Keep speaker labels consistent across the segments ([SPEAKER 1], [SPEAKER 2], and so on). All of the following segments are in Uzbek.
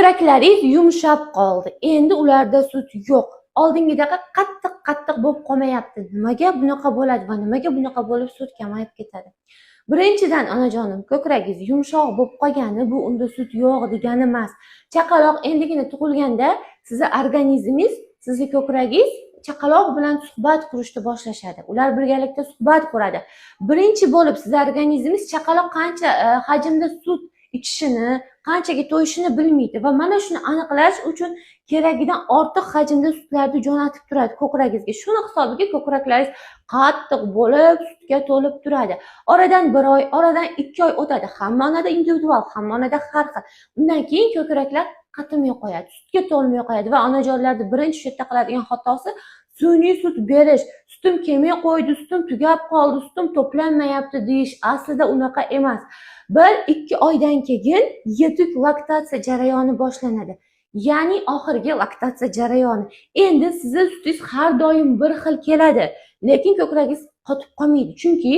[SPEAKER 1] Ko'kraklaringiz yumshab qoldi. Endi ularda sut yo'q. Oldingidaqa qattiq bo'lib qolmayapti. Nimaga bunaqa bo'ladi va nimaga bunaqa bo'lib sut kamayib ketadi? Birinchidan onajonim, ko'kragingiz yumshoq bo'lib qolgani bu unda sut yo'q degani emas. Chaqaloq endigina tug'ilganda sizni organizmingiz, sizni ko'kragingiz chaqaloq bilan suhbat qurishni boshlashadi. Ular birgalikda suhbat quradi. Birinchi bo'lib siz organizmingiz chaqaloq qancha hajmda sut ichishini, qanchaga to'yishini bilmaydi va mana shuni aniqlash uchun keragidan ortiq hajmda sutlarni jo'natib turadi ko'kragingizga. Shuni hisobiga ko'kraklaringiz qattiq bo'lib, sutga to'lib turadi. Oradan 1 oy, oradan 2 oy o'tadi. Hamma onada individual, hamma onada har xil. Undan keyin ko'kraklar qatimay qo'yadi, sutga to'lmay qo'yadi va onajonlarning birinchi shu yerda qiladigan xatosi sun'iy sut berish. Sutim kelmay qo'ydi, sutim tugab qoldi, sutim to'planmayapti deyish. Aslida unaqa emas. 1-2 oydan keyin yetuk laktatsiya jarayoni boshlanadi. Ya'ni oxirgi laktatsiya jarayoni. Endi sizning sutingiz har doim bir xil keladi, lekin ko'kragingiz qotib qolmaydi. Chunki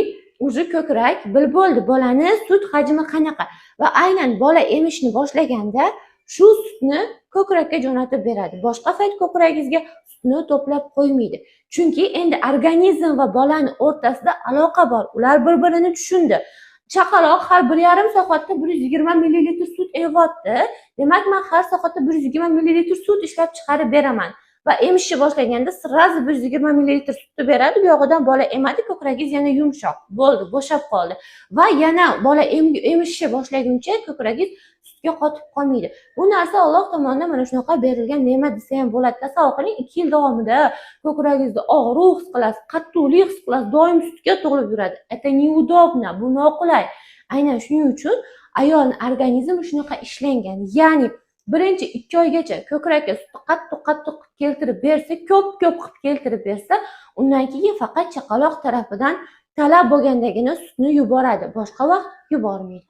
[SPEAKER 1] o'zi ko'krak bilib bo'ldi bolani sut hajmi qanaqa va aynan bola emishni boshlaganda shu sutni ko'krakka jo'natib beradi. Boshqa payt ko'kragingizga sutni to'plab qo'ymaydi. Chunki endi organizm va bolani o'rtasida aloqa bor. Ular bir-birini tushundi. Chaqaloq har 1,5 soatda 120 ml sut emyapti. Demak, men har soatda 120 ml sut ishlab chiqarib beraman. Va emishni boshlaganda sirazi 120 ml sutni beradi. Bu yog'idan bola emadi, ko'kragingiz yana yumshoq bo'ldi, bo'shab qoldi. Va yana bola emishni boshlaguncha ko'kragingiz sutga qotib qolmaydi. Bu narsa Alloh tomonidan mana shunaqa berilgan ne'mat desa ham bo'ladi. Tasavvur qiling, 2 yil davomida ko'kragingizda og'riq his qilasiz, qattiqlik his qilasiz, doim sutga to'lib yuradi. Это неудобно, bu noqulay. Aynan shuning uchun ayolning organizmi shunaqa ishlangan. Ya'ni birinchi 2 oygacha ko'krakka sutni qattiq keltirib bersa, ko'p qilib keltirib bersa, undan keyin faqat chaqaloq tarafidan talab bo'lgandagina sutni yuboradi. Boshqa vaqt yubormaydi.